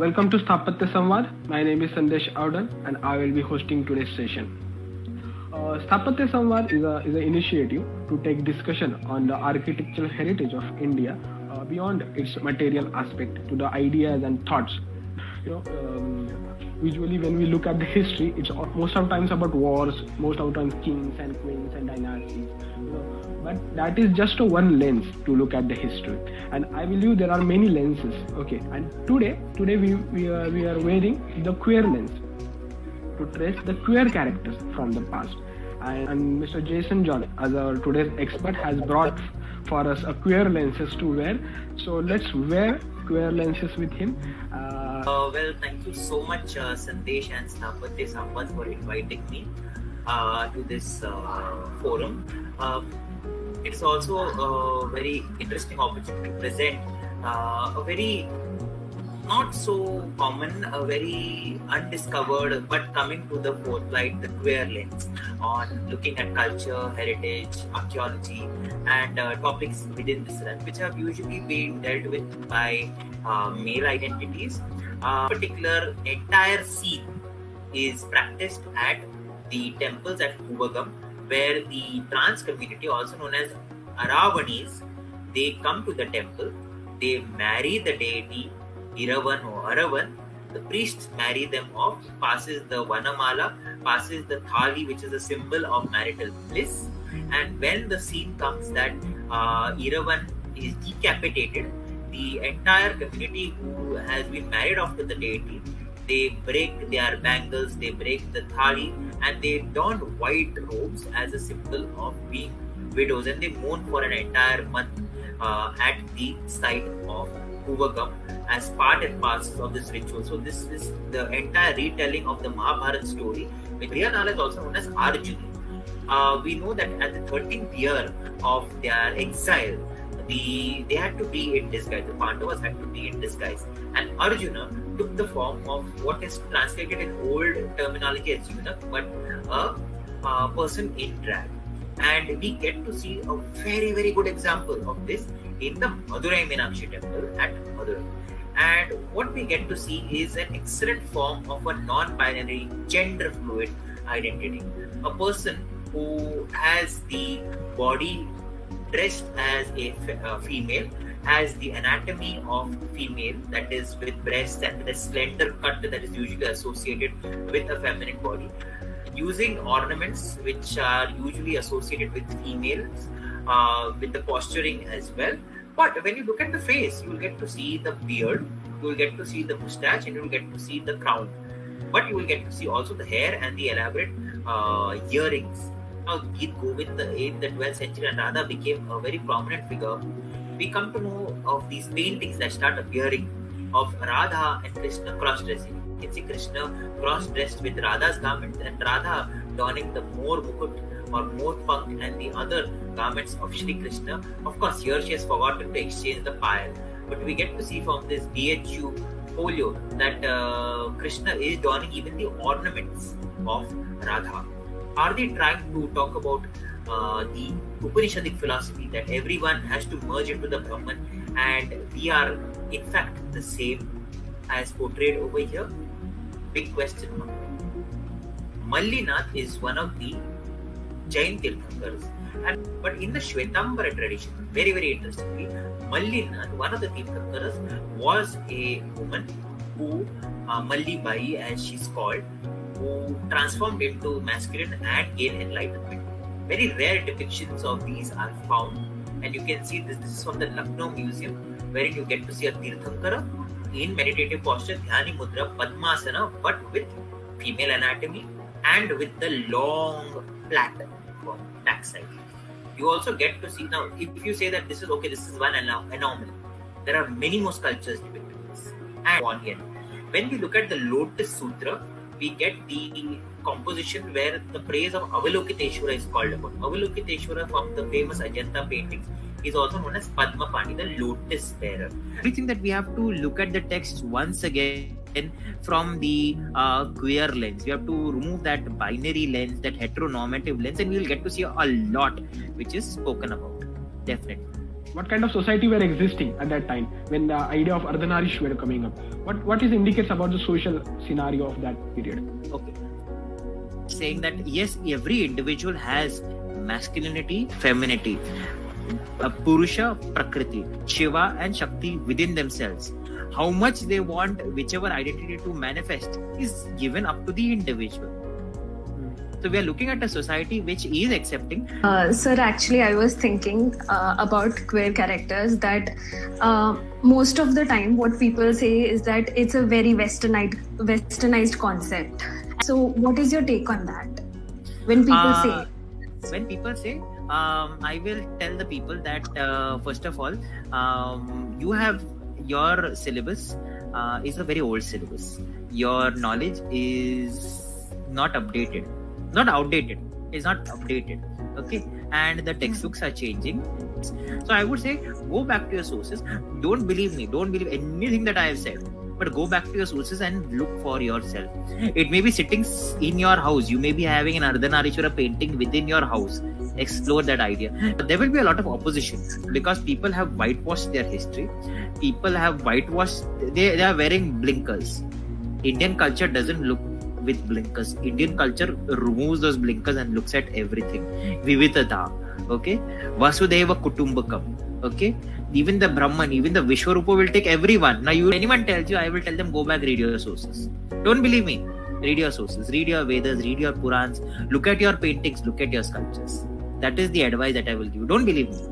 Welcome to Samvaad. My name is Sandesh Audan and I will be hosting today's session. Samvaad is an initiative to take discussion on the architectural heritage of India beyond its material aspect to the ideas and thoughts. Usually when we look at the history, it's most of times about wars, most of times kings and queens and dynasties. But that is just a one lens to look at the history, and I believe there are many lenses. Okay, and today we are wearing the queer lens to trace the queer characters from the past. And Mr. Jason John, as our today's expert, has brought for us a queer lenses to wear. So let's wear queer lenses with him. Well, thank you so much, Sandesh and Samvaad, for inviting me to this forum. It's also a very interesting opportunity to present a very not so common, a very undiscovered, but coming to the forthlight, the queer lens on looking at culture, heritage, archaeology, and topics within this lens, which have usually been dealt with by male identities. Particular entire scene is practiced at the temples at Huvagam, where the trans community, also known as Aravanis, they come to the temple, they marry the deity Iravan or Aravan, the priests marry them off, passes the Vanamala, passes the Thali, which is a symbol of marital bliss, and when the scene comes that Iravan is decapitated, the entire community who has been married off to the deity, they break their bangles, they break the thali, and they don white robes as a symbol of being widows, and they mourn for an entire month at the site of Huvagam as part and parcel of this ritual. So this is the entire retelling of the Mahabharata story, which Priyanala is also known as Arjuna. We know that at the 13th year of their exile, they had to be in disguise. The Pandavas had to be in disguise, and Arjuna took the form of what is translated in old terminology as eunuch, but a person in drag. And we get to see a very, very good example of this in the Madurai Meenakshi temple at Madurai. And what we get to see is an excellent form of a non-binary, gender-fluid identity. A person who has the body dressed as a female, has the anatomy of female, that is with breasts and with a slender cut that is usually associated with a feminine body, using ornaments which are usually associated with females, with the posturing as well. But when you look at the face, you will get to see the beard, you will get to see the moustache, and you will get to see the crown. But you will get to see also the hair and the elaborate earrings. Now, Geet Govind in the 12th century and Radha became a very prominent figure. We come to know of these paintings that start appearing of Radha and Krishna cross-dressing. You can see Krishna cross-dressed with Radha's garments and Radha donning the More Mukut or More Punk and the other garments of Shri Krishna. Of course, here she has forgotten to exchange the pile. But we get to see from this DHU folio that Krishna is donning even the ornaments of Radha. Are they trying to talk about the Upanishadic philosophy that everyone has to merge into the Brahman and we are in fact the same as portrayed over here? Big question mark. Mallinath is one of the Jain Tirthankars, but in the Shvetambara tradition, very, very interestingly, Mallinath, one of the Tirthankaras, was a woman who, Malli Bai as she's called, who transformed into masculine and gained enlightenment. Very rare depictions of these are found, and you can see this is from the Lucknow Museum, wherein you get to see a Tirthankara in meditative posture, Dhyani Mudra, Padmasana, but with female anatomy and with the long plait for backside. You also get to see, now if you say that this is okay, this is one anomaly, there are many more sculptures depicting this. And on here, when we look at the Lotus Sutra, we get the composition where the praise of Avalokiteshvara is called upon. Avalokiteshvara from the famous Ajanta paintings is also known as Padmapani, the lotus bearer. I think that we have to look at the text once again from the queer lens. We have to remove that binary lens, that heteronormative lens, and we will get to see a lot which is spoken about. Definitely. what kind of society were existing at that time when the idea of Ardhanarish were coming up? What is indicates about the social scenario of that period? Okay. Saying that yes, every individual has masculinity, femininity, Purusha, Prakriti, Shiva and Shakti within themselves. How much they want whichever identity to manifest is given up to the individual. So we are looking at a society which is accepting. Sir, actually, I was thinking about queer characters that most of the time what people say is that it's a very westernized concept. So what is your take on that? When people say? When people say, I will tell the people that first of all, you have your syllabus is a very old syllabus. Your knowledge is not updated. Not outdated, it's not updated. Okay, and the textbooks are changing. So I would say go back to your sources. Don't believe me, don't believe anything that I have said, but go back to your sources and look for yourself. It may be sitting in your house, you may be having an Ardhanarishwara painting within your house. Explore that idea. There will be a lot of opposition because people have whitewashed their history. People have whitewashed, they are wearing blinkers. Indian culture doesn't look with blinkers. Indian culture removes those blinkers and looks at everything. Vividhata, okay? Vasudeva Kutumbakam, okay? Even the Brahman, even the Vishwarupa will take everyone. Now, anyone tells you, I will tell them, go back, read your sources. Don't believe me. Read your sources, read your Vedas, read your Purans, look at your paintings, look at your sculptures. That is the advice that I will give. Don't believe me.